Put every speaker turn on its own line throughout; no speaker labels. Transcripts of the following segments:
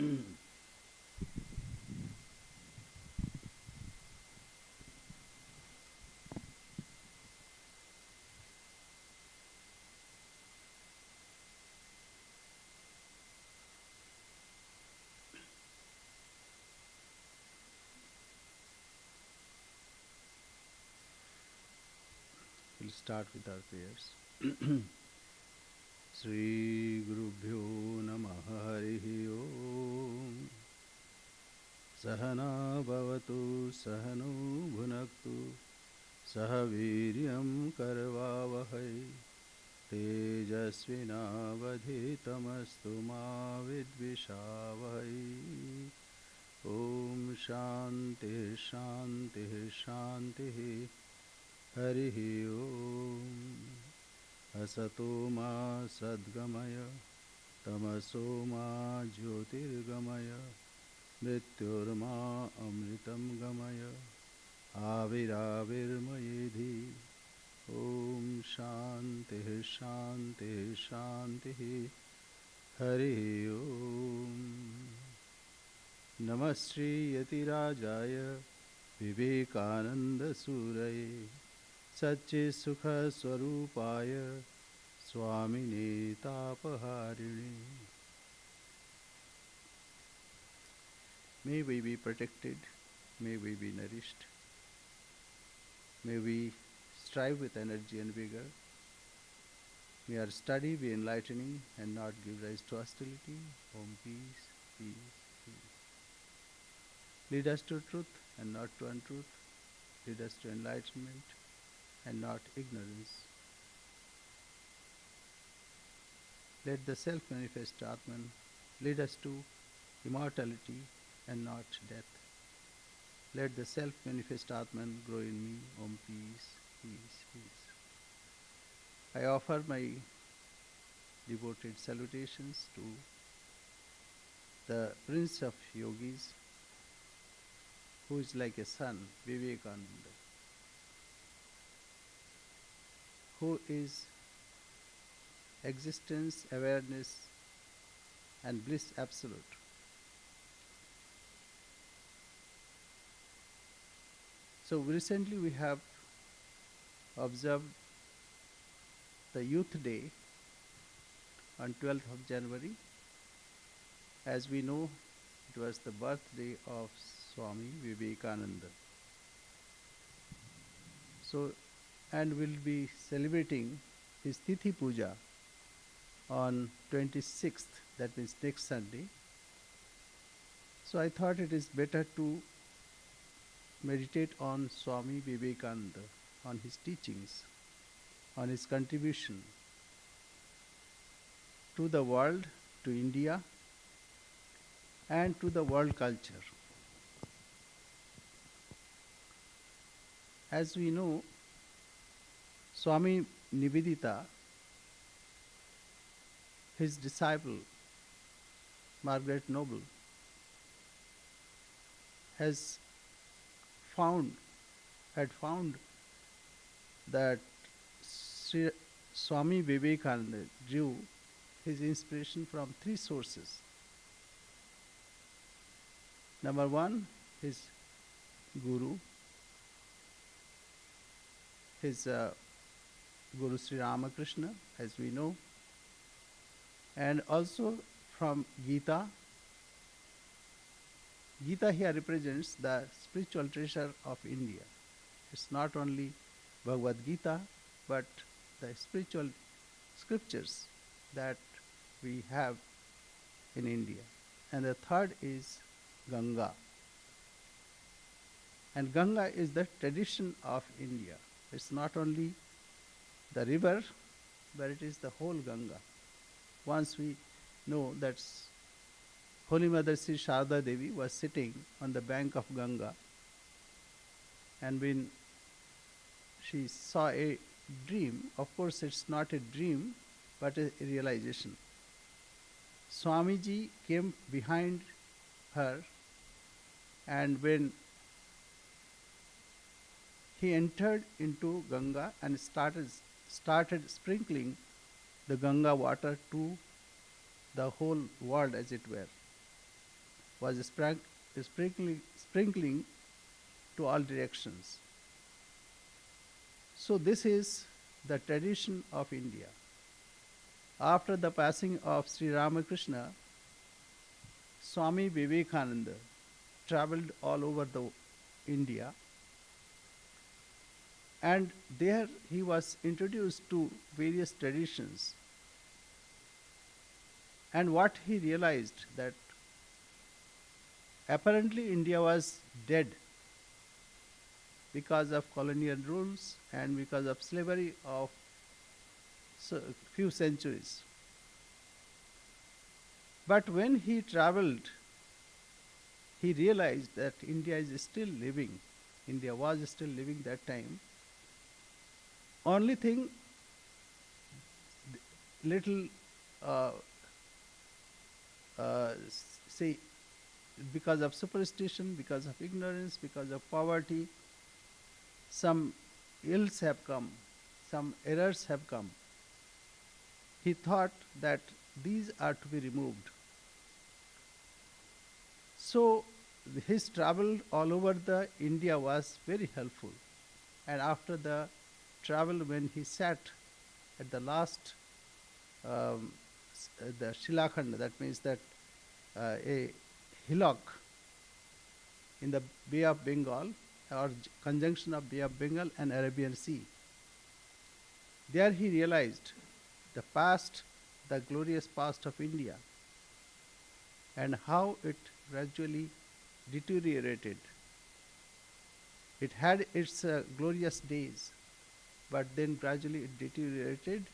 We'll start with our prayers. Sri Gurubhyo Namah Harihi Om Sahana Bhavatu Sahano Bhunaktu Sahaviryam Karvavahai Tejasvinavadhitamastu ma vidvishavahai. Om Shanti Shanti Shanti Harihi Om Asato ma Sadgamaya Tamaso ma Jyotirgamaya Mrityurma Amritam Gamaya Aviravirmayedhi. Om Shanti Shanti Shanti Harihi Om. Namastri Yatirajaya Vivekananda Suraye Satche Sukha Swarupaya Swami Tapaharini. May we be protected, may we be nourished, may we strive with energy and vigor, may our study be enlightening and not give rise to hostility. Om peace, peace, peace. Lead us to truth and not to untruth. Lead us to enlightenment and not ignorance. Let the self-manifest Atman lead us to immortality and not death. Let the self-manifest Atman grow in me. Om peace, peace, peace. I offer my devoted salutations to the Prince of Yogis, who is like a son, Vivekananda, who is existence, awareness, and bliss absolute. So recently we have observed the Youth Day on 12th of January. As we know, it was the birthday of Swami Vivekananda. So, and we'll be celebrating his Tithi Puja on 26th, that means next Sunday. So I thought it is better to meditate on Swami Vivekananda, on his teachings, on his contribution to the world, to India, and to the world culture. As we know, Swami Nivedita, his disciple, Margaret Noble, had found that Swami Vivekananda drew his inspiration from three sources. Number one, his guru, his Guru Sri Ramakrishna, as we know, and also from Gita. Gita here represents the spiritual treasure of India. It's not only Bhagavad Gita, but the spiritual scriptures that we have in India. And the third is Ganga. And Ganga is the tradition of India. It's not only the river, but it is the whole Ganga. Once we know that Holy Mother Sri Sharda Devi was sitting on the bank of Ganga, and when she saw a dream, of course it's not a dream, but a realization. Swamiji came behind her, and when he entered into Ganga and started sprinkling the Ganga water to the whole world, as it were. was sprinkling to all directions. So this is the tradition of India. After the passing of Sri Ramakrishna, Swami Vivekananda traveled all over the India, and there he was introduced to various traditions. And what he realized, that apparently India was dead because of colonial rules and because of slavery of few centuries. But when he traveled, he realized that India is still living. India was still living that time. Only thing, little, uh, say, because of superstition, because of ignorance, because of poverty, some ills have come, some errors have come. He thought that these are to be removed. So his travel all over the India was very helpful. And after the travel, when he sat at the last, the Shilakhand, that means that a hillock in the Bay of Bengal, or conjunction of Bay of Bengal and Arabian Sea. There he realized the past, the glorious past of India, and how it gradually deteriorated. It had its glorious days, but then gradually it deteriorated,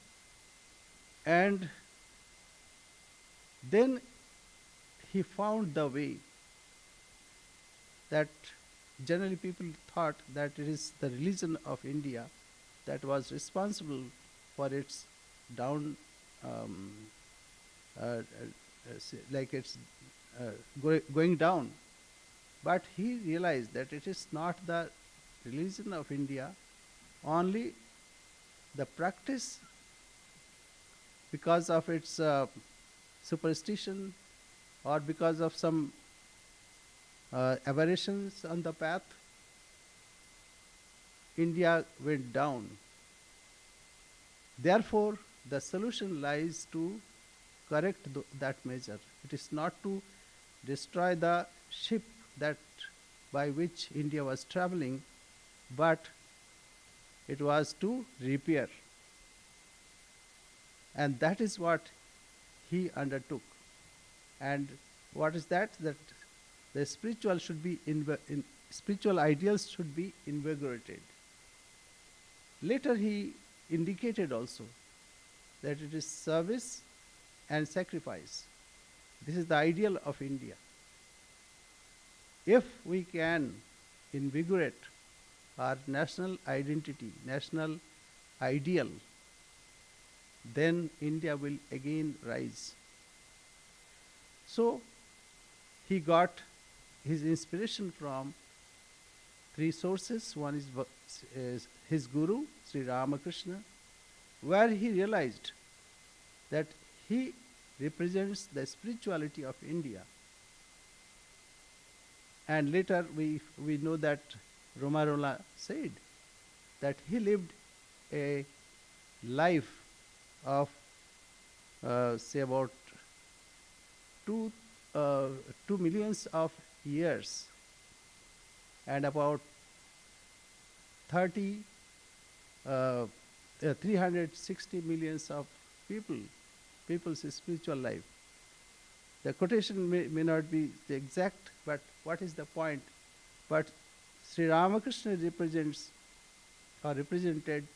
and then he found the way that generally people thought that it is the religion of India that was responsible for its down, um, like it's going down. But he realized that it is not the religion of India, only the practice, because of its superstition or because of some aberrations on the path, India went down. Therefore, the solution lies to correct that measure. It is not to destroy the ship that by which India was traveling, but it was to repair. And that is what he undertook. And what is that? That the spiritual should be spiritual ideals should be invigorated. Later he indicated also that it is service and sacrifice. This is the ideal of India. If we can invigorate our national identity, national ideal, then India will again rise. So he got his inspiration from three sources. One is his guru, Sri Ramakrishna, where he realized that he represents the spirituality of India. And later we know that Romarola said that he lived a life of say about 2 millions of years, and about 360 millions of people's spiritual life. The quotation may not be the exact, but what is the point? But Sri Ramakrishna represents or represented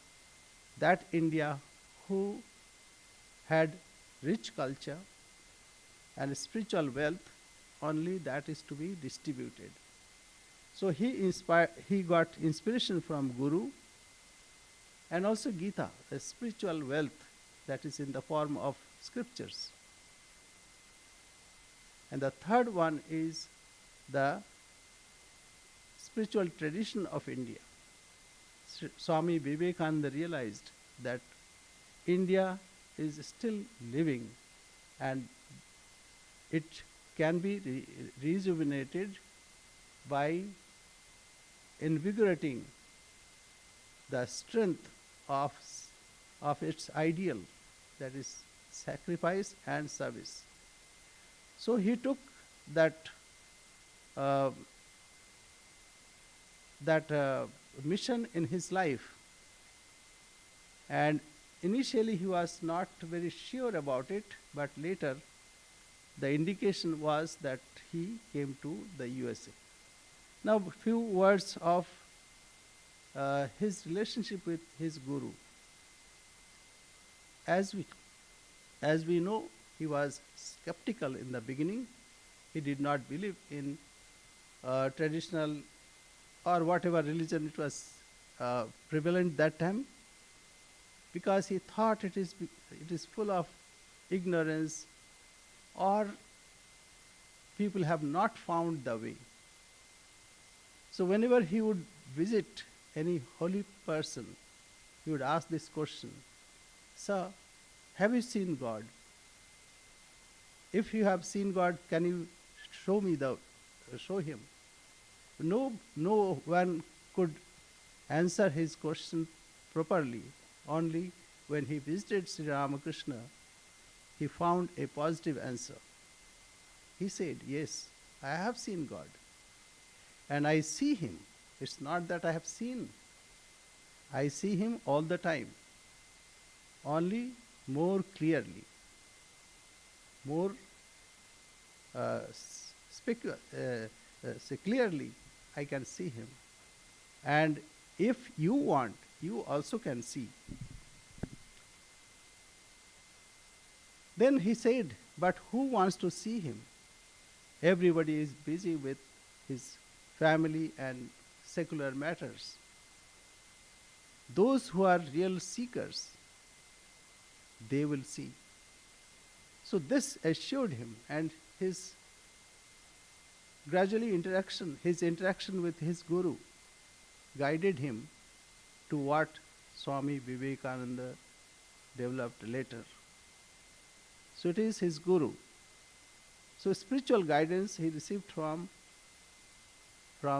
that India who had rich culture and spiritual wealth, only that is to be distributed. So he got inspiration from Guru, and also Gita, the spiritual wealth that is in the form of scriptures. And the third one is the spiritual tradition of India. Swami Vivekananda realized that India is still living, and it can be rejuvenated by invigorating the strength of, of its ideal, that is sacrifice and service. So he took that uh, mission in his life, and initially he was not very sure about it, but later the indication was that he came to the USA. Now, a few words of his relationship with his guru. As we, as we know, he was skeptical in the beginning. He did not believe in traditional or whatever religion it was prevalent that time, because he thought it is full of ignorance, or people have not found the way. So whenever he would visit any holy person, he would ask this question: Sir, have you seen God? If you have seen God, can you show him? No one could answer his question properly. Only when he visited Sri Ramakrishna, he found a positive answer. He said, yes, I have seen God, and I see him. It's not that I have seen. I see him all the time, only more clearly, more clearly I can see him. And if you want, you also can see. Then he said, but who wants to see him? Everybody is busy with his family and secular matters. Those who are real seekers, they will see. So this assured him, and his his interaction with his guru guided him to what Swami Vivekananda developed later. So it is his guru. So spiritual guidance he received from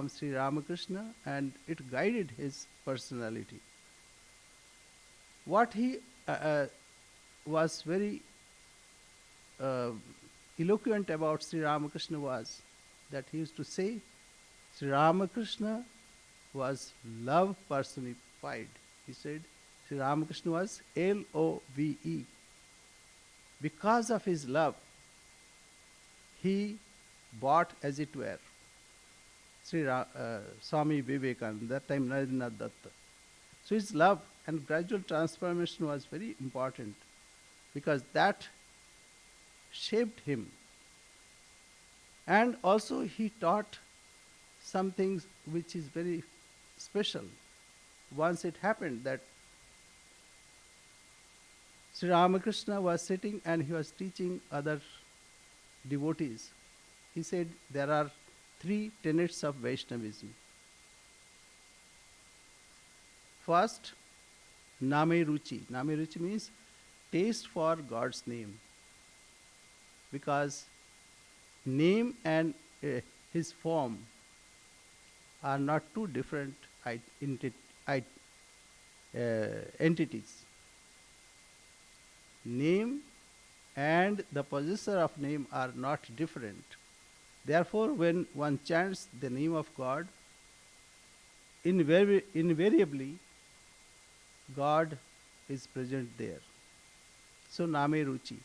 Sri Ramakrishna, and it guided his personality. What he was very eloquent about Sri Ramakrishna was that he used to say Sri Ramakrishna was love personified. He said Sri Ramakrishna was Love. Because of his love, he bought, as it were, Swami Vivekananda, that time Narendra Datta. So his love and gradual transformation was very important, because that shaped him. And also he taught something which is very special. Once it happened that Sri Ramakrishna was sitting and he was teaching other devotees. He said there are 3 tenets of Vaishnavism. First, Name Ruchi. Name Ruchi means taste for God's name. Because name and his form are not two different entities. Name and the possessor of name are not different. Therefore, when one chants the name of God, invariably God is present there. So Name Ruchi.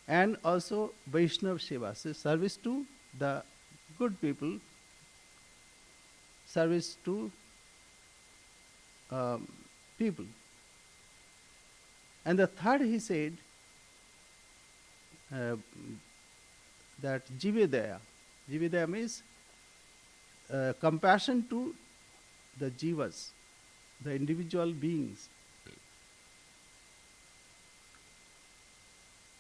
And also Vaishnav Seva, so service to the good people, service to people. And the third he said that Jivedaya. Jivedaya means compassion to the jivas, the individual beings.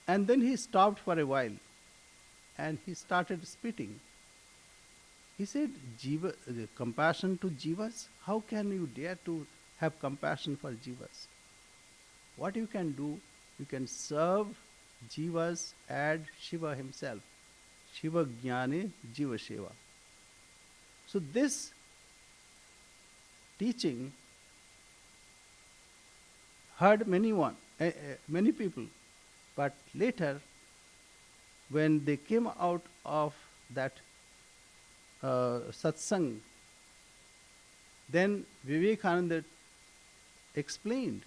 And then he stopped for a while and he started spitting. He said, compassion to jivas? How can you dare to have compassion for jivas? What you can do, you can serve jivas and Shiva himself. Shiva Jnane Jiva Seva. So this teaching heard many people, but later when they came out of that satsang, then Vivekananda explained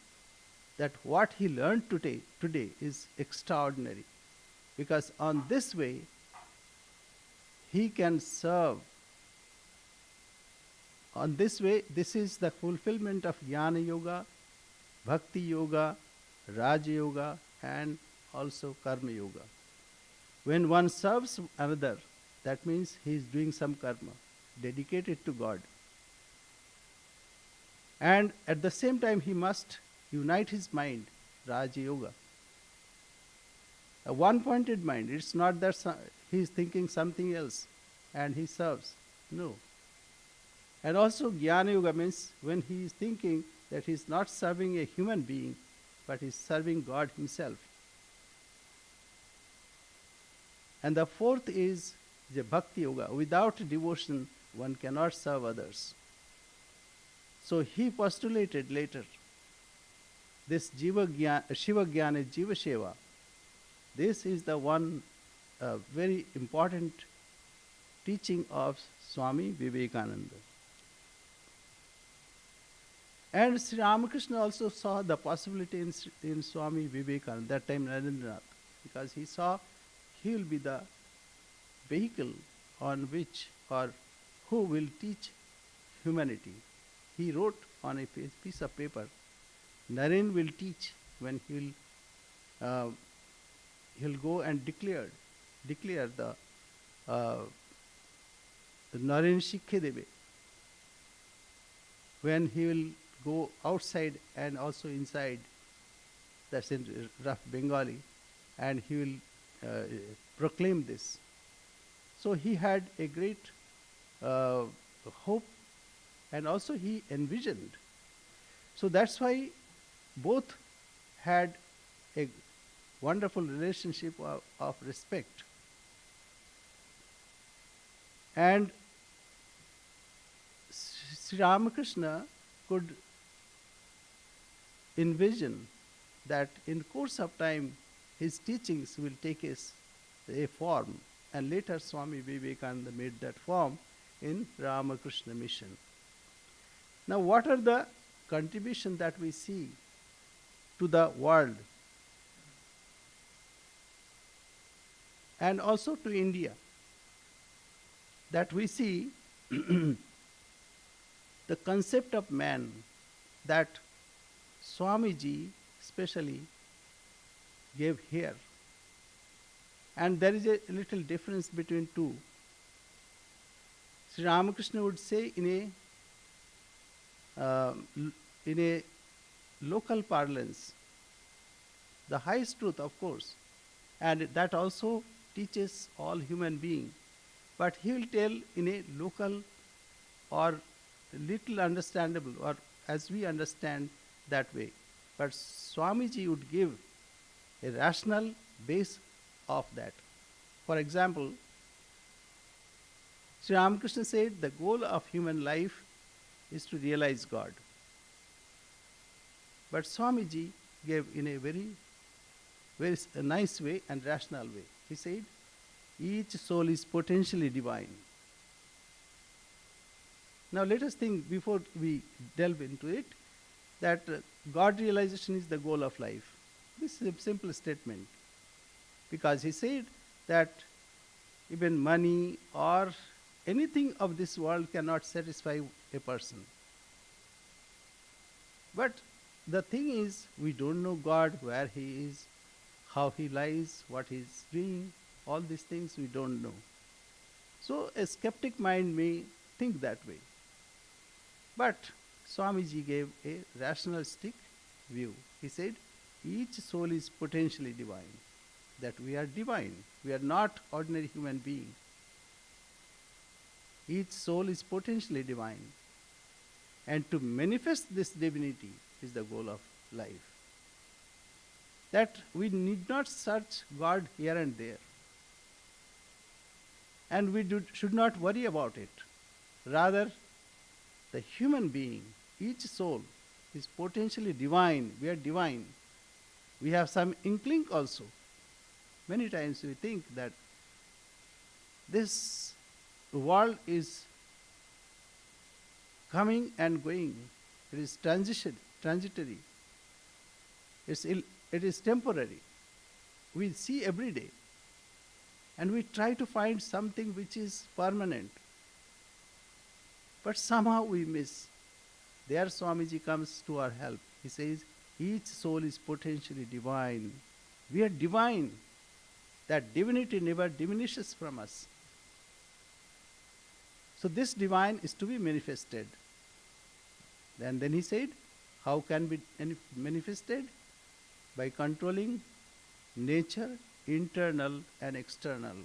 that what he learned today is extraordinary, because on this way he can serve. On this way, this is the fulfillment of Jnana Yoga, Bhakti Yoga, Raja Yoga, and also Karma Yoga. When one serves another, that means he is doing some karma, dedicated to God. And at the same time, he must unite his mind, Raja Yoga. A one-pointed mind. It's not that he is thinking something else and he serves. No. And also Jnana Yoga means when he is thinking that he is not serving a human being, but he is serving God himself. And the fourth is the Bhakti Yoga. Without devotion, one cannot serve others. So he postulated later this Shiva Jnana Jiva Seva. This is the one very important teaching of Swami Vivekananda. And Sri Ramakrishna also saw the possibility in Swami Vivekananda, that time Narendranath, because he saw he will be the vehicle on which or who will teach humanity. He wrote on a piece of paper, Naren will teach when he'll go and declare the Naren Shikhe Debe. When he will go outside and also inside, that's in rough Bengali, and he will proclaim this. So he had a great hope, and also he envisioned. So that's why both had a wonderful relationship of respect. And Sri Ramakrishna could envision that in course of time his teachings will take a form, and later Swami Vivekananda made that form in Ramakrishna Mission. Now what are the contributions that we see to the world and also to India? That we see the concept of man that Swamiji especially gave here. And there is a little difference between two. Sri Ramakrishna would say in a local parlance, the highest truth, of course, and that also teaches all human beings. But he will tell in a local or little understandable, or as we understand that way. But Swamiji would give a rational base of that. For example, Sri Ramakrishna said the goal of human life is to realize God. But Swamiji gave in a very nice way and rational way. He said, each soul is potentially divine. Now let us think, before we delve into it, that God realization is the goal of life. This is a simple statement, because he said that even money or anything of this world cannot satisfy a person. But the thing is, we don't know God, where he is, how he lies, what he is doing, all these things we don't know. So a skeptic mind may think that way. But Swamiji gave a rationalistic view. He said, each soul is potentially divine, that we are divine. We are not ordinary human beings. Each soul is potentially divine. And to manifest this divinity is the goal of life. That we need not search God here and there. and we should not worry about it. Rather, the human being, each soul, is potentially divine. We are divine. We have some inkling also. Many times we think that this world is coming and going. It is transitory. It is temporary. We see every day. And we try to find something which is permanent. But somehow we miss. There Swamiji comes to our help. He says, each soul is potentially divine. We are divine. That divinity never diminishes from us. So this divine is to be manifested. And then he said, how can be manifested? By controlling nature, internal and external.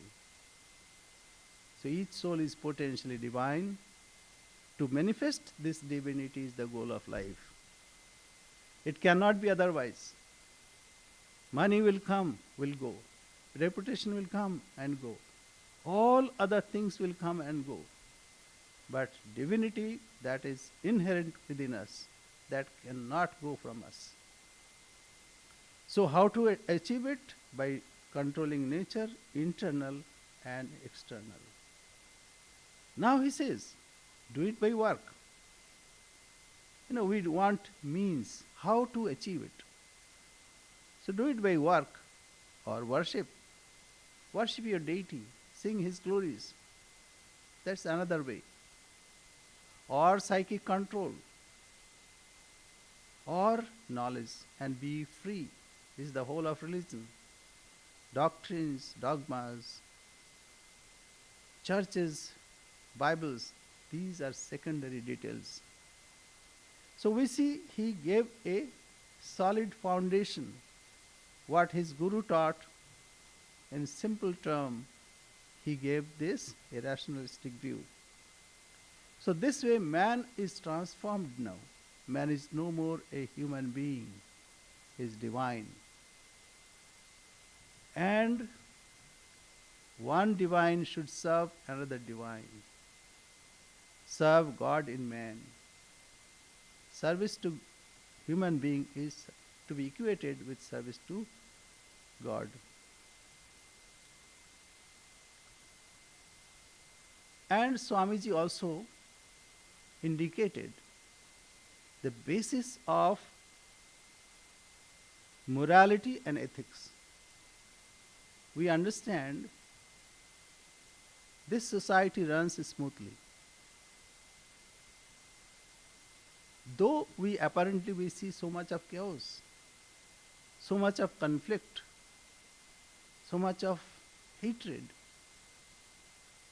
So each soul is potentially divine. To manifest this divinity is the goal of life. It cannot be otherwise. Money will come, will go. Reputation will come and go. All other things will come and go. But divinity that is inherent within us, that cannot go from us. So how to achieve it? By controlling nature, internal and external. Now he says, do it by work. We want means how to achieve it. So do it by work or worship. Worship your deity, sing his glories. That's another way. Or psychic control. Or knowledge and be free. This is the whole of religion. Doctrines, dogmas, churches, Bibles, these are secondary details. So we see he gave a solid foundation. What his guru taught in simple term, he gave this a rationalistic view. So this way man is transformed now. Man is no more a human being. He is divine. And one divine should serve another divine. Serve God in man. Service to human being is to be equated with service to God. And Swamiji also indicated the basis of morality and ethics. We understand this society runs smoothly. Though we see so much of chaos, so much of conflict, so much of hatred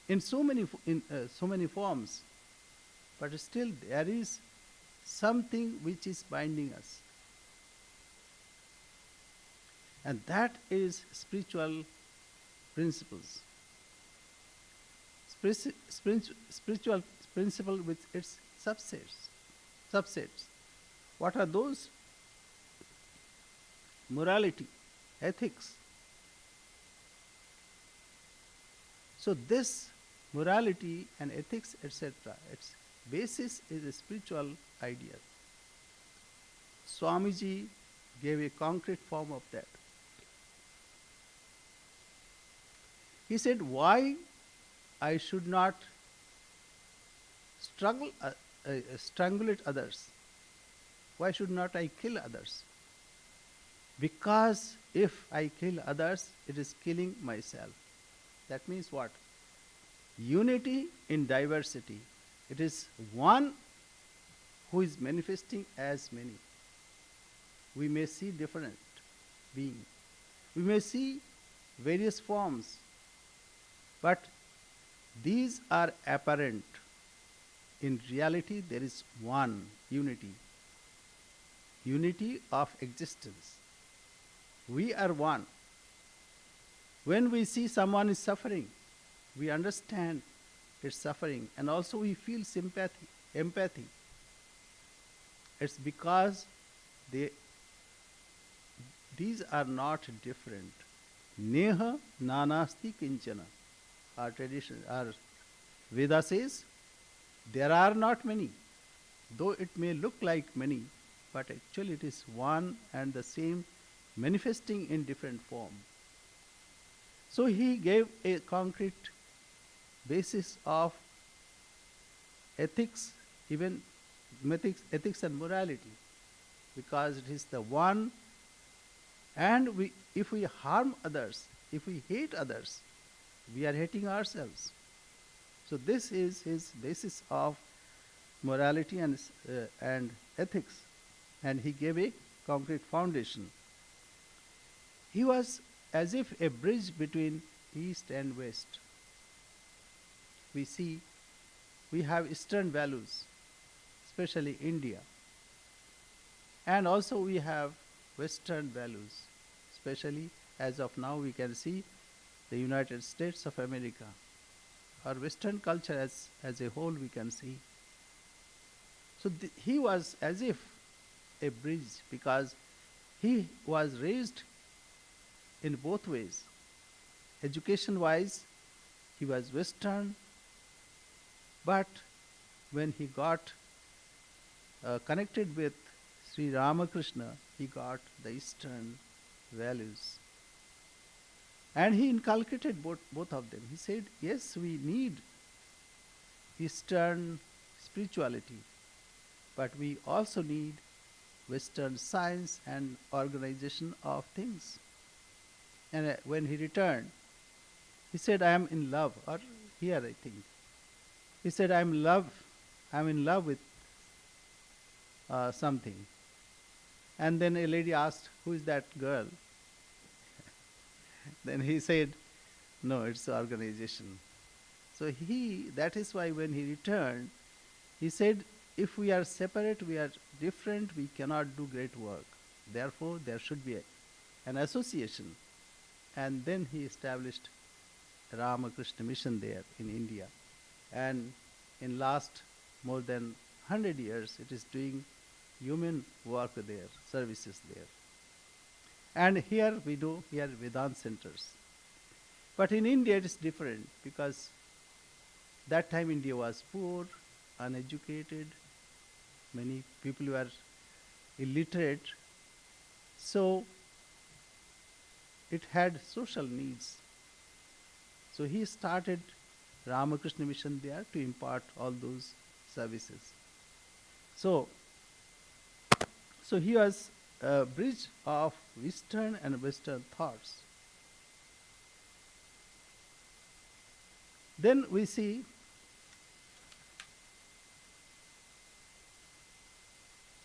in so many forms, but still there is something which is binding us, and that is spiritual principles. Spiritual principle with its subsets. What are those? Morality, ethics. So this morality and ethics, etc., its basis is a spiritual idea. Swamiji gave a concrete form of that. He said, why I should not strangulate others? Why should not I kill others? Because if I kill others, it is killing myself. That means what? Unity in diversity. It is one who is manifesting as many. We may see different beings. We may see various forms, but these are apparent. In reality, there is one unity. Unity of existence. We are one. When we see someone is suffering, we understand its suffering, and also we feel sympathy, empathy. It's because these are not different. Neha nanasti kinchana. our tradition, our Veda says, there are not many, though it may look like many, but actually it is one and the same manifesting in different form. So he gave a concrete basis of ethics, even ethics and morality, because it is the one, and if we harm others, if we hate others, we are hating ourselves. So this is his basis of morality and ethics, and he gave a concrete foundation. He was as if a bridge between East and West. We see we have Eastern values, especially India, and also we have Western values, especially as of now we can see the United States of America, or Western culture as a whole we can see. So he was as if a bridge, because he was raised in both ways. Education wise, he was Western, but when he got connected with Sri Ramakrishna, he got the Eastern values. And he inculcated both of them. He said, yes, we need Eastern spirituality, but we also need Western science and organization of things. And when he returned, he said, I am in love, or here I think. He said, I'm in love with something. And then a lady asked, who is that girl? Then he said, no, it's the organization. So that is why when he returned, he said, if we are separate, we are different, we cannot do great work. Therefore, there should be an association. And then he established Ramakrishna Mission there in India. And in last more than 100 years, it is doing human work there, services there. And here we do Vedanta centers. But in India it is different, because that time India was poor, uneducated, many people were illiterate. So it had social needs. So he started Ramakrishna Mission there to impart all those services. So he was a bridge of Eastern and Western thoughts. Then we see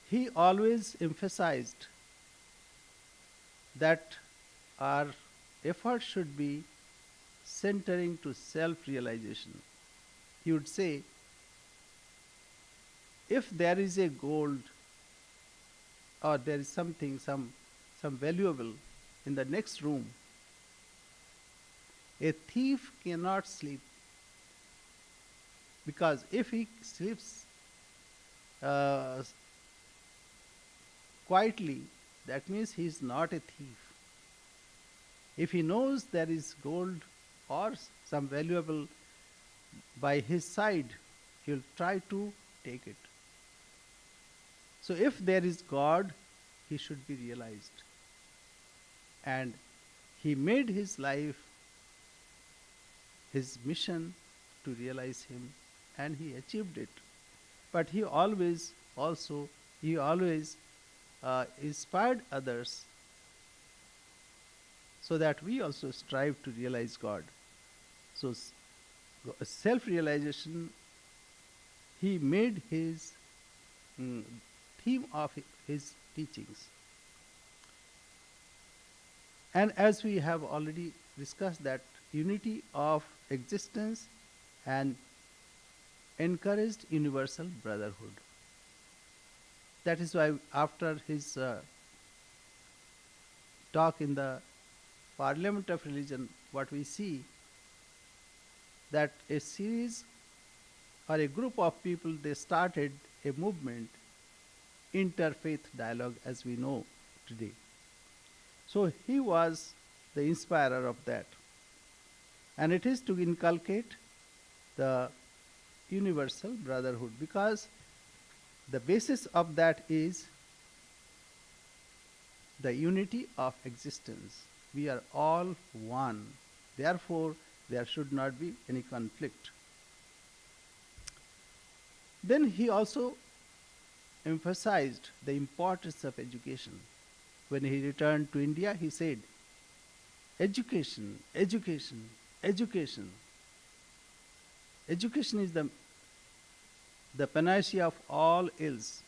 he always emphasized that our effort should be centering to self-realization. He would say, if there is a gold or there is something, some valuable in the next room, a thief cannot sleep, because if he sleeps quietly, that means he is not a thief. If he knows there is gold or some valuable by his side, he will try to take it. So if there is God, he should be realized. And he made his life his mission to realize him, and he achieved it. But he always inspired others, so that we also strive to realize God. So self-realization, he made his theme of his teachings. And as we have already discussed, that unity of existence and encouraged universal brotherhood. That is why after his talk in the Parliament of Religion, what we see, that a series or a group of people, they started a movement, interfaith dialogue, as we know today. So he was the inspirer of that. And it is to inculcate the universal brotherhood, because the basis of that is the unity of existence. We are all one. Therefore, there should not be any conflict. Then he also emphasized the importance of education. When he returned to India, he said, education, education, education. Education is the panacea of all ills.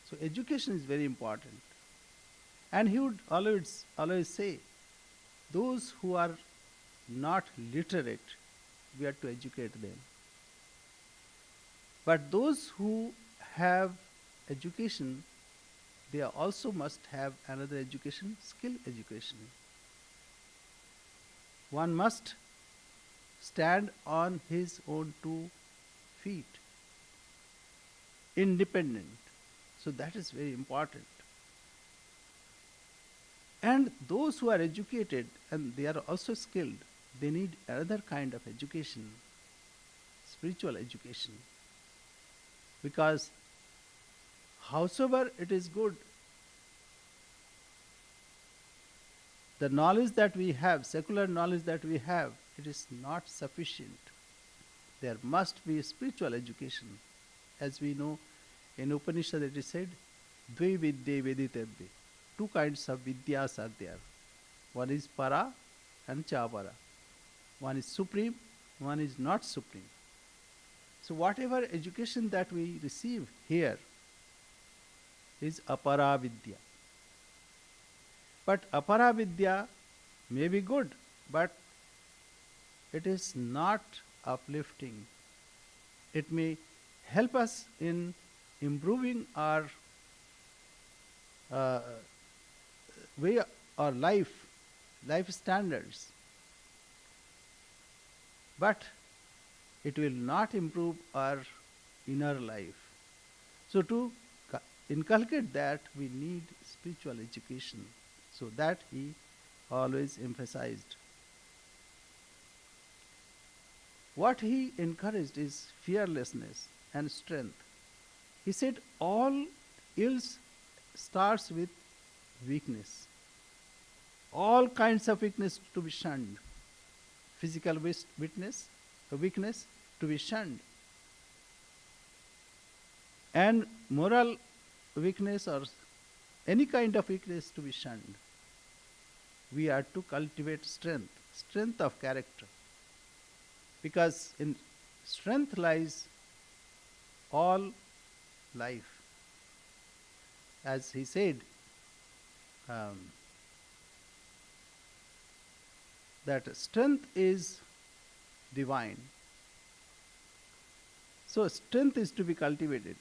So education is very important. And he would always say, those who are not literate, we are to educate them. But those who have education, they also must have another education, skill education. One must stand on his own 2 feet, independent. So that is very important. And those who are educated and they are also skilled, they need another kind of education, spiritual education. Because howsoever it is good, the knowledge that we have, secular knowledge that we have, it is not sufficient. There must be spiritual education. As we know, in Upanishad it is said, Dve vidye veditebbe. 2 kinds of vidyas are there. One is para and chapara. One is supreme, one is not supreme. So whatever education that we receive here is apara vidya. But apara vidya may be good, but it is not uplifting. It may help us in improving our way or life standards. But it will not improve our inner life. So to inculcate that, we need spiritual education. So that he always emphasized. What he encouraged is fearlessness and strength. He said all ills starts with weakness. All kinds of weakness to be shunned. Physical weakness to be shunned. And moral weakness or any kind of weakness to be shunned. We are to cultivate strength of character. Because in strength lies all life. As he said, that strength is divine. So strength is to be cultivated.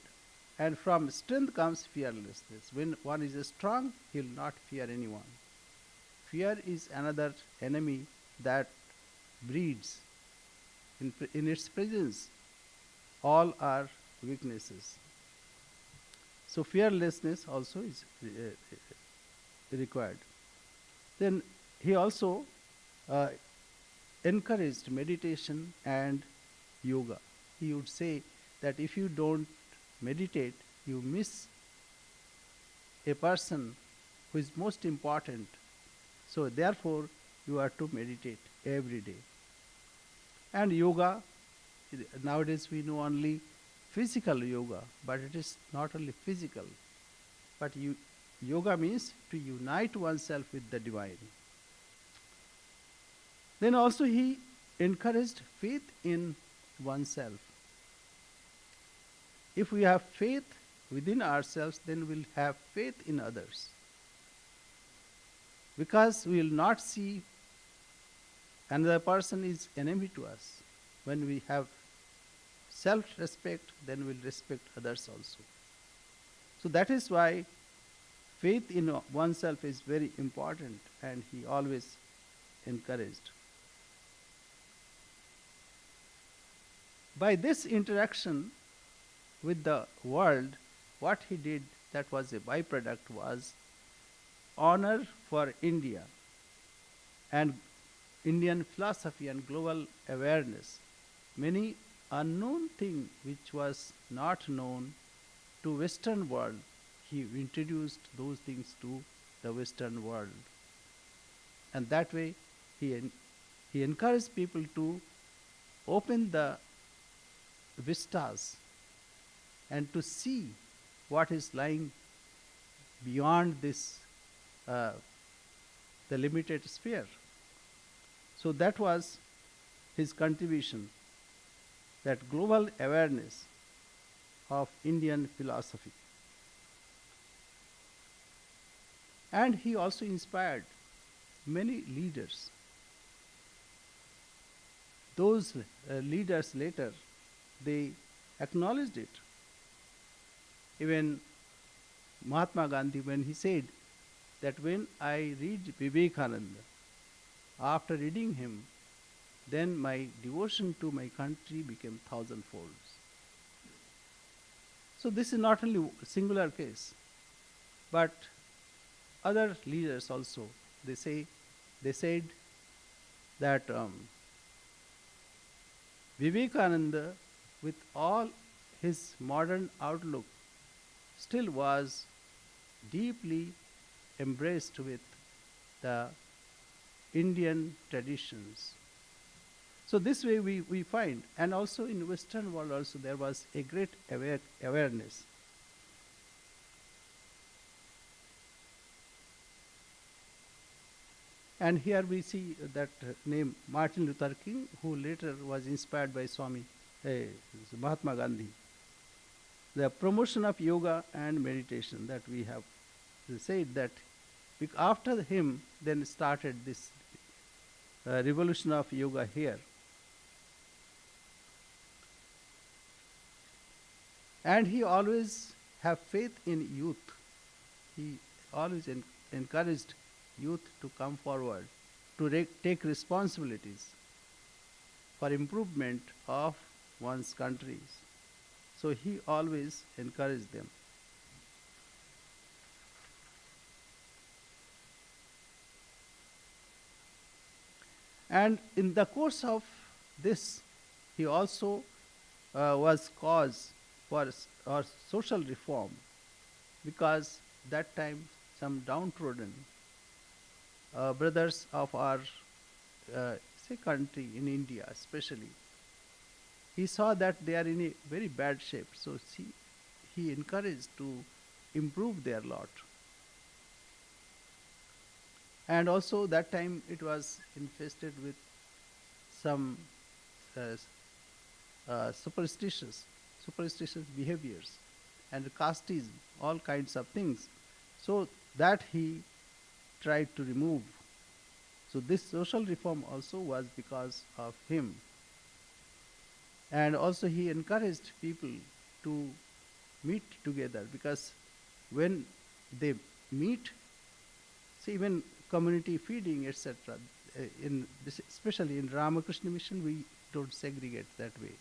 And from strength comes fearlessness. When one is strong, he will not fear anyone. Fear is another enemy that breeds. In its presence, all are weaknesses. So fearlessness also is required. Then he also encouraged meditation and yoga. He would say that if you don't meditate, you miss a person who is most important. So therefore, you are to meditate every day. And yoga, nowadays we know only physical yoga, but it is not only physical, but yoga means to unite oneself with the divine. Then also he encouraged faith in oneself. If we have faith within ourselves, then we'll have faith in others. Because we will not see another person is enemy to us. When we have self-respect, then we'll respect others also. So that is why faith in oneself is very important, and he always encouraged. By this interaction with the world, what he did, that was a byproduct, was honor for India and Indian philosophy and global awareness. Many unknown thing which was not known to Western world, he introduced those things to the Western world. And that way he encouraged people to open the vistas and to see what is lying beyond this uh, the limited sphere. So that was his contribution, that global awareness of Indian philosophy. And he also inspired many leaders. Those leaders later, they acknowledged it. Even Mahatma Gandhi, when he said that when I read Vivekananda, after reading him, then my devotion to my country became thousandfold. So this is not only a singular case, but other leaders also, they said that Vivekananda, with all his modern outlook, still was deeply embraced with the Indian traditions. So this way we find, and also in Western world also there was a great awareness. And here we see that name Martin Luther King, who later was inspired by Swami Mahatma Gandhi. The promotion of yoga and meditation that we have said that after him then started this revolution of yoga here. And he always have faith in youth. He always encouraged youth to come forward, to take responsibilities for improvement of one's countries. So he always encouraged them. And in the course of this, he also was cause for our social reform, because that time some downtrodden brothers of our say country in India especially, he saw that they are in a very bad shape, so he encouraged to improve their lot. And also that time it was infested with some uh, superstitious behaviors and casteism, all kinds of things. So that he tried to remove. So this social reform also was because of him. And also he encouraged people to meet together, because when they meet, see, even community feeding, etc., especially in Ramakrishna mission, we don't segregate that way.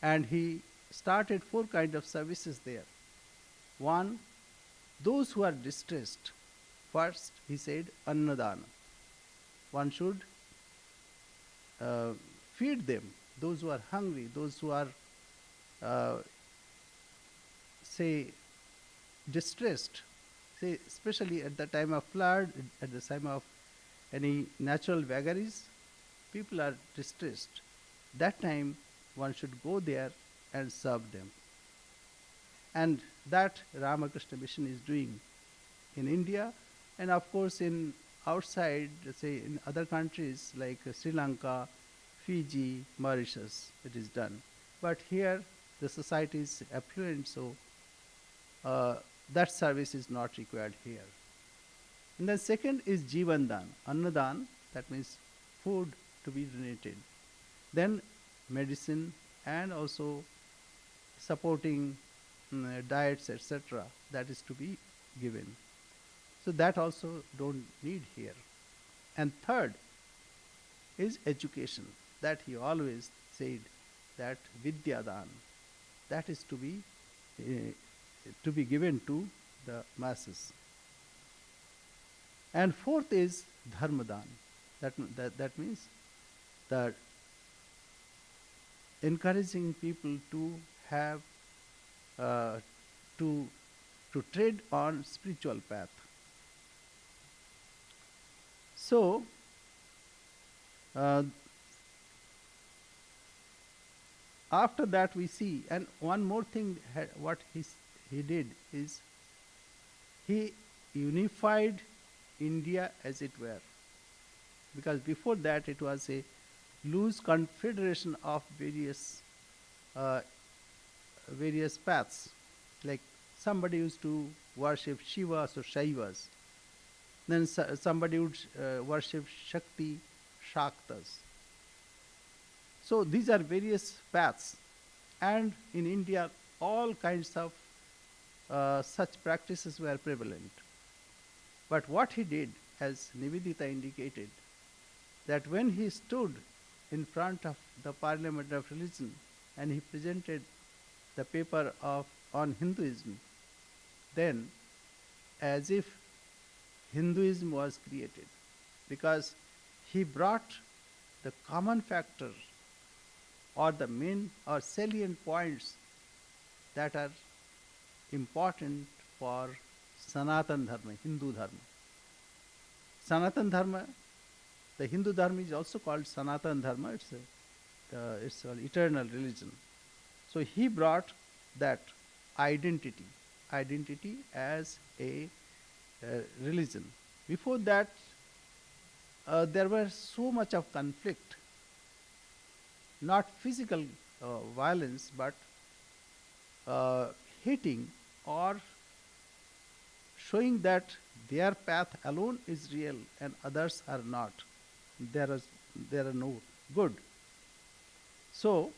And he started 4 kinds of services there. One, those who are distressed. First, he said, Annadana. One should feed them, those who are hungry, those who are, say, distressed. Say, especially at the time of flood, at the time of any natural vagaries, people are distressed. That time, one should go there and serve them. And that Ramakrishna mission is doing in India, and of course in outside, say in other countries like Sri Lanka, Fiji, Mauritius, it is done. But here the society is affluent, so that service is not required here. And the second is Jivandan, Annadan, that means food to be donated. Then medicine and also supporting diets, etc., that is to be given. So that also don't need here. And third is education, that he always said that Vidyadan, that is to be given to the masses. And fourth is Dharmadan, That means that encouraging people to have uh, to to tread on spiritual path. So uh, after that we see, and one more thing, what he did is he unified India as it were, because before that it was a loose confederation of uh, various paths. Like somebody used to worship Shivas or Shaivas, then somebody would worship Shakti, Shaktas. So these are various paths, and in India, all kinds of such practices were prevalent. But what he did, as Nivedita indicated, that when he stood in front of the Parliament of Religion and he presented the paper on Hinduism, then as if Hinduism was created, because he brought the common factor or the main or salient points that are important for Sanatan Dharma, Hindu Dharma. Sanatan Dharma, the Hindu Dharma is also called Sanatan Dharma, it's an eternal religion. So he brought that identity as a religion. Before that, there was so much of conflict, not physical violence, but hating or showing that their path alone is real and others are not. There are no good. So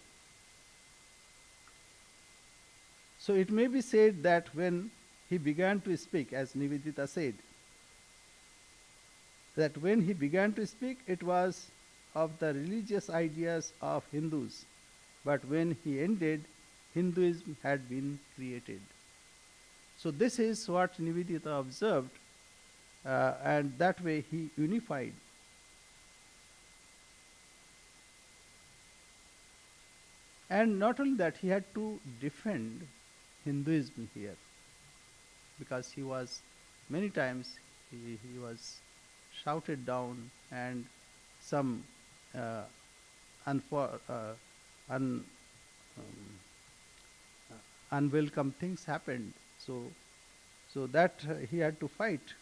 it may be said that when he began to speak, as Nivedita said, that when he began to speak, it was of the religious ideas of Hindus, but when he ended, Hinduism had been created. So this is what Nivedita observed, and that way he unified. And not only that, he had to defend Hinduism here, because he was many times he was shouted down, and some unfor, un, unwelcome things happened. So that he had to fight.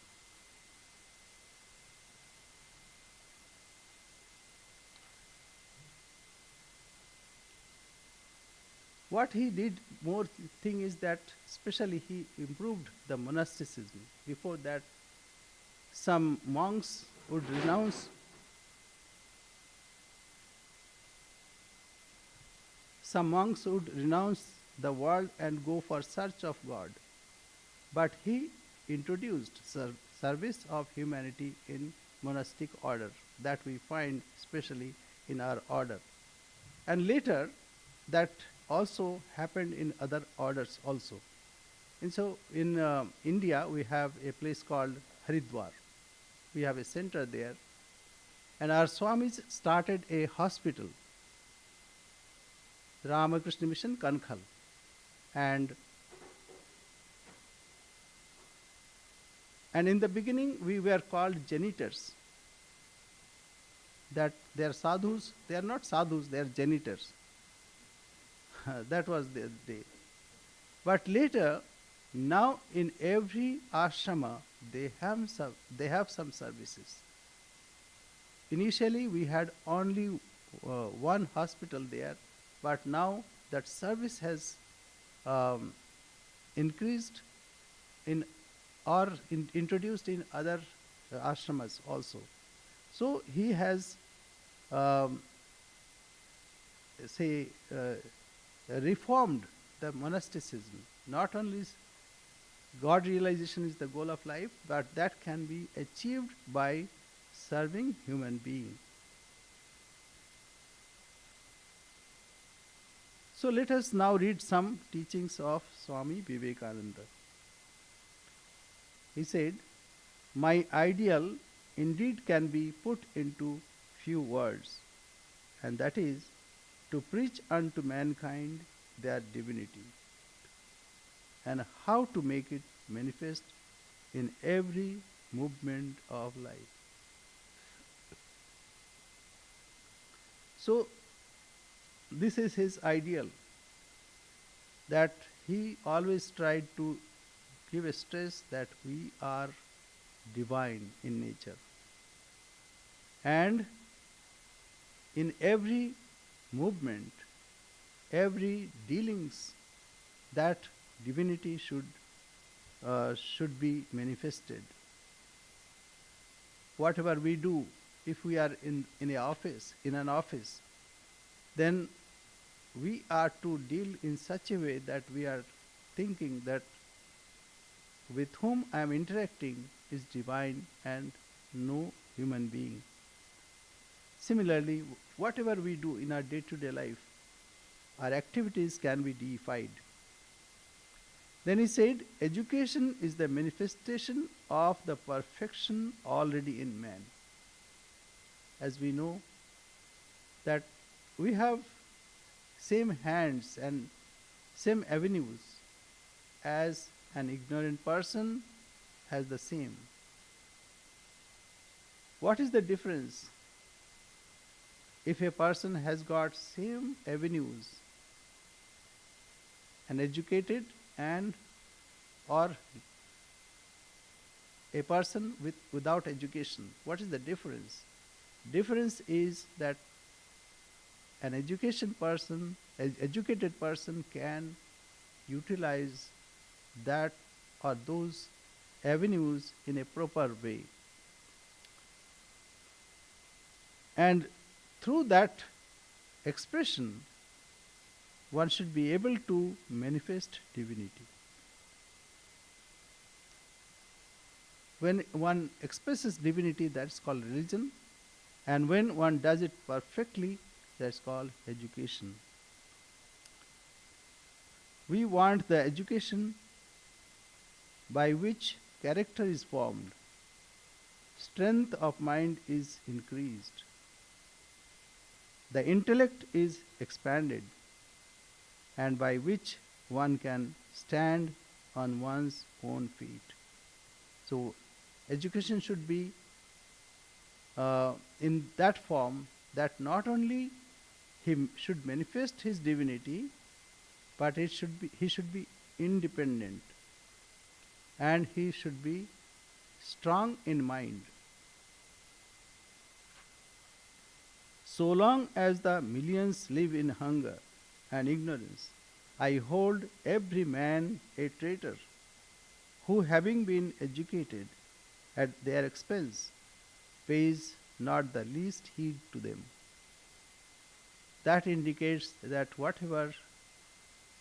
What he did more thing is that especially he improved the monasticism. Before that, some monks would renounce the world and go for search of God. But he introduced service of humanity in monastic order, that we find especially in our order. And later that also happened in other orders also. And so in India we have a place called Haridwar. We have a center there, and our Swamis started a hospital, Ramakrishna Mission Kankhal, and in the beginning we were called janitors, that they are sadhus. They are not sadhus, they are janitors. That was the day. But later, now in every ashrama they have some services. Initially we had only one hospital there, but now that service has increased introduced in other ashramas also. So he has reformed the monasticism. Not only God realization is the goal of life, but that can be achieved by serving human being. So let us now read some teachings of Swami Vivekananda. He said, "My ideal indeed can be put into few words, and that is to preach unto mankind their divinity and how to make it manifest in every movement of life. So, this is his ideal, that he always tried to give a stress that we are divine in nature. And in every movement, every dealings, that divinity should be manifested. Whatever we do, if we are in an office, then we are to deal in such a way that we are thinking that with whom I am interacting is divine and no human being. Similarly, whatever we do in our day-to-day life, our activities can be deified. Then he said, education is the manifestation of the perfection already in man. As we know that we have same hands and same avenues as an ignorant person has the same. What is the difference? If a person has got same avenues, an educated and or a person without education, what is the difference? Difference is that an educated person can utilize that or those avenues in a proper way. And through that expression, one should be able to manifest divinity. When one expresses divinity, that's called religion, and when one does it perfectly, that's called education. We want the education by which character is formed, strength of mind is increased, the intellect is expanded, and by which one can stand on one's own feet. So, education should be in that form that not only he should manifest his divinity, but he should be independent, and he should be strong in mind. So long as the millions live in hunger and ignorance, I hold every man a traitor, who having been educated at their expense, pays not the least heed to them. That indicates that whatever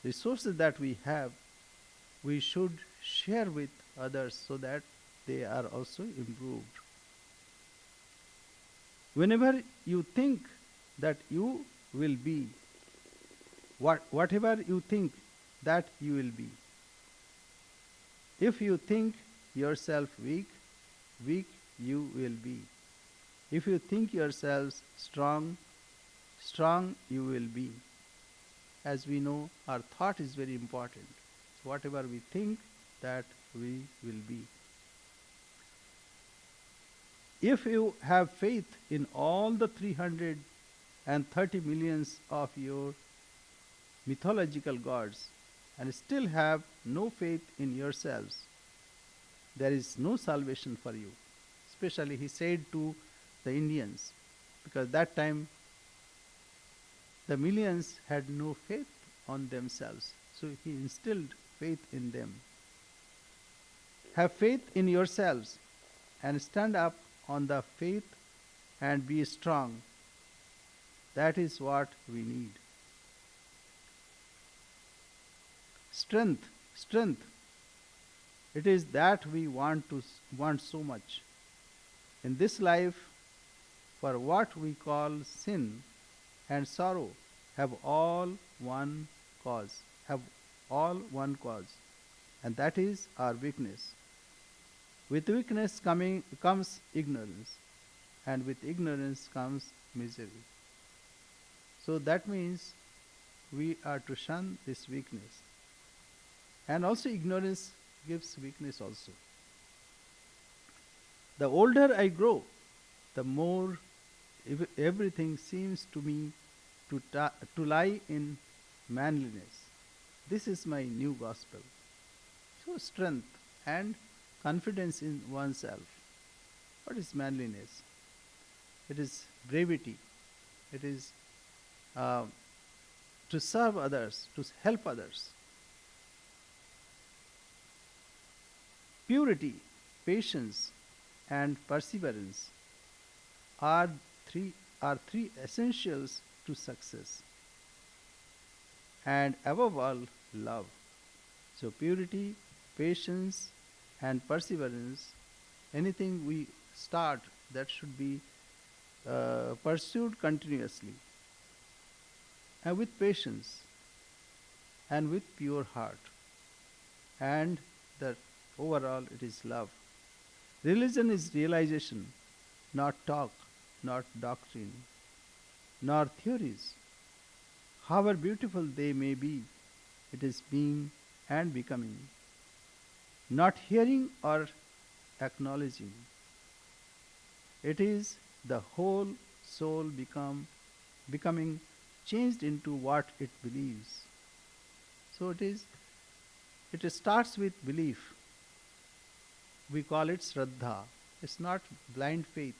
resources that we have, we should share with others so that they are also improved. Whenever you think that you will be, whatever you think that you will be. If you think yourself weak, weak you will be. If you think yourselves strong, strong you will be. As we know, our thought is very important. Whatever we think, that we will be. If you have faith in all the 330 millions of your mythological gods and still have no faith in yourselves, there is no salvation for you. Especially he said to the Indians, because that time the millions had no faith on themselves. So he instilled faith in them. Have faith in yourselves and stand up on the faith and be strong. That is what we need. Strength, strength. It is that we want so much. In this life, for what we call sin and sorrow have all one cause, and that is our weakness. With weakness comes ignorance, and with ignorance comes misery. So that means we are to shun this weakness. And also, ignorance gives weakness also. The older I grow, the more everything seems to me to lie in manliness. This is my new gospel. So, strength and confidence in oneself. What is manliness? It is brevity. It is uh, to serve others, to help others. Purity, patience, and perseverance are three are three essentials to success. And above all, love. So purity, patience, and perseverance. Anything we start, that should be pursued continuously, and with patience, and with pure heart, and that overall it is love. Religion is realization, not talk, not doctrine, nor theories. However beautiful they may be, it is being and becoming, not hearing or acknowledging. It is the whole soul becoming changed into what it believes. So it starts with belief. We call it Shraddha. It's not blind faith.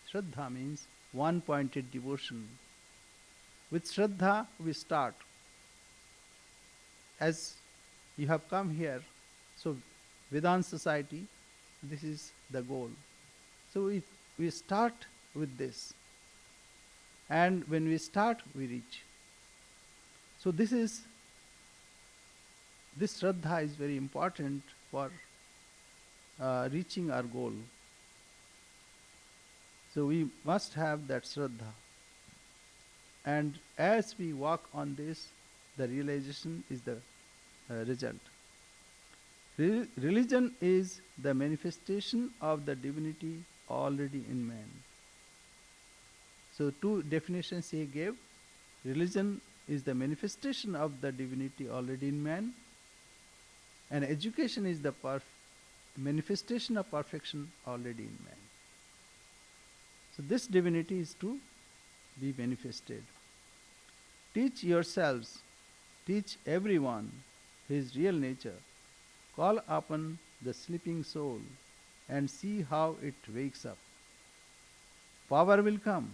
Shraddha means one pointed devotion. With Shraddha we start. As you have come here, so Vedanta Society, this is the goal. So we start with this. And when we start, we reach. So this Shraddha is very important for reaching our goal. So we must have that Shraddha. And as we walk on this, the realization is the result. Religion is the manifestation of the divinity already in man. So two definitions he gave. Religion is the manifestation of the divinity already in man, and education is the manifestation of perfection already in man. So this divinity is to be manifested. Teach yourselves, teach everyone his real nature. Call upon the sleeping soul and see how it wakes up. Power will come,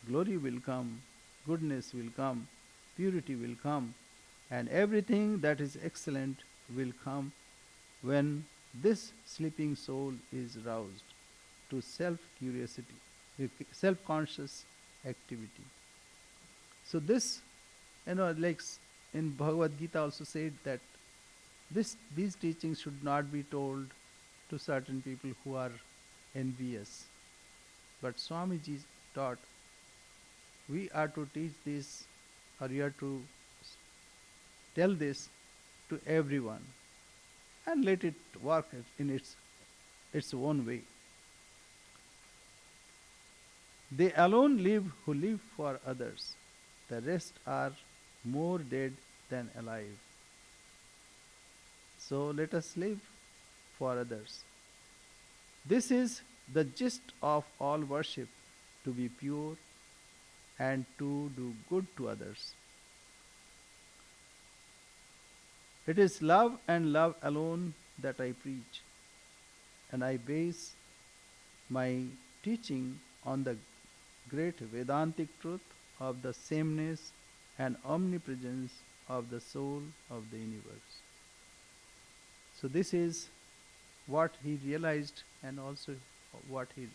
glory will come, goodness will come, purity will come, and everything that is excellent will come when this sleeping soul is roused to self-curiosity, self-conscious activity. So this, like in Bhagavad Gita also said that these teachings should not be told to certain people who are envious. But Swamiji taught we are to teach this, or we are to tell this to everyone, and let it work in its own way. They alone live who live for others. The rest are more dead than alive. So let us live for others. This is the gist of all worship, to be pure and to do good to others. It is love and love alone that I preach, and I base my teaching on the great Vedantic truth of the sameness and omnipresence of the soul of the universe. So this is what he realized, and also what he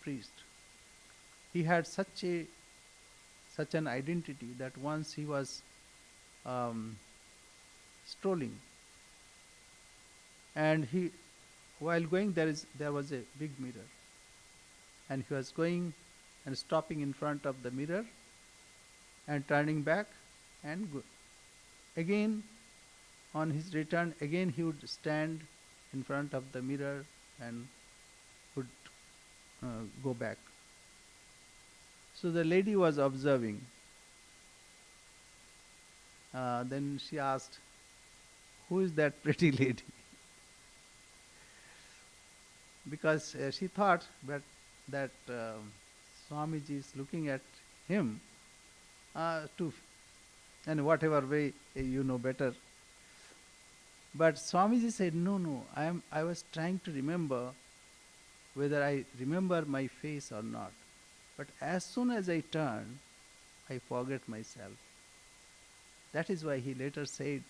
preached. He had such an identity that once he was strolling, and while going, there was a big mirror, and he was going and stopping in front of the mirror and turning back and go. Again, on his return, again he would stand in front of the mirror and would go back. So the lady was observing. Then she asked, "Who is that pretty lady?" Because she thought that Swamiji is looking at him to, and whatever way you know better. But Swamiji said, "No, no. I was trying to remember whether I remember my face or not. But as soon as I turn, I forget myself." That is why he later said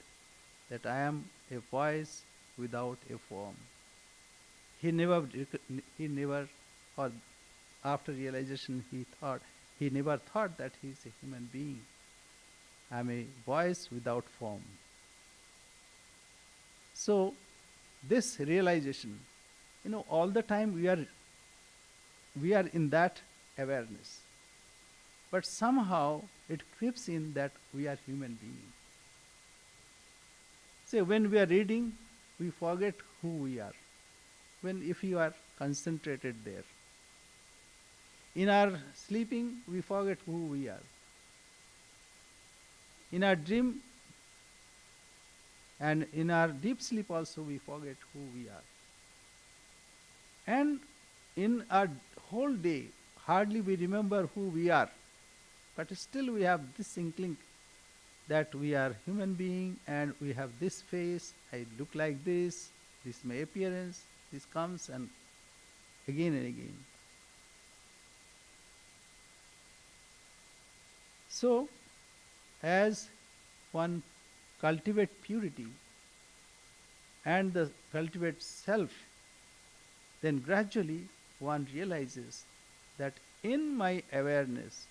that I am a voice without a form. He never, or after realization, he never thought that he is a human being. I am a voice without form. So, this realization, all the time we are in that awareness. But somehow it creeps in that we are human beings. Say when we are reading, we forget who we are. When if you are concentrated there. In our sleeping, we forget who we are. In our dream and in our deep sleep also we forget who we are. And in our whole day, hardly we remember who we are. But still we have this inkling that we are human being and we have this face, I look like this is my appearance, this comes and again and again. So, as one cultivates purity and cultivates self, then gradually one realizes that in my awareness,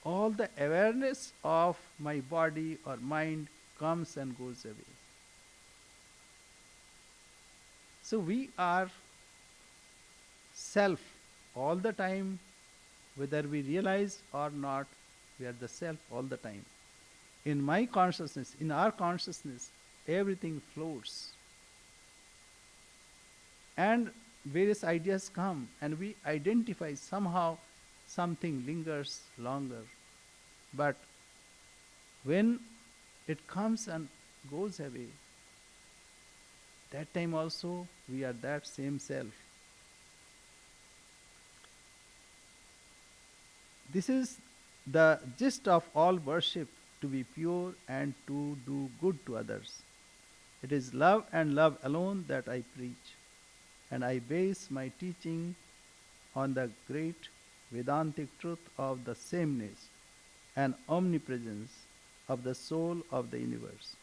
all the awareness of my body or mind comes and goes away. So we are self all the time, whether we realize or not, we are the self all the time. In my consciousness, in our consciousness, everything floats. And various ideas come and we identify somehow something lingers longer. But when it comes and goes away, that time also we are that same self. This is the gist of all worship, to be pure and to do good to others. It is love and love alone that I preach, and I base my teaching on the great Vedantic truth of the sameness and omnipresence of the soul of the universe.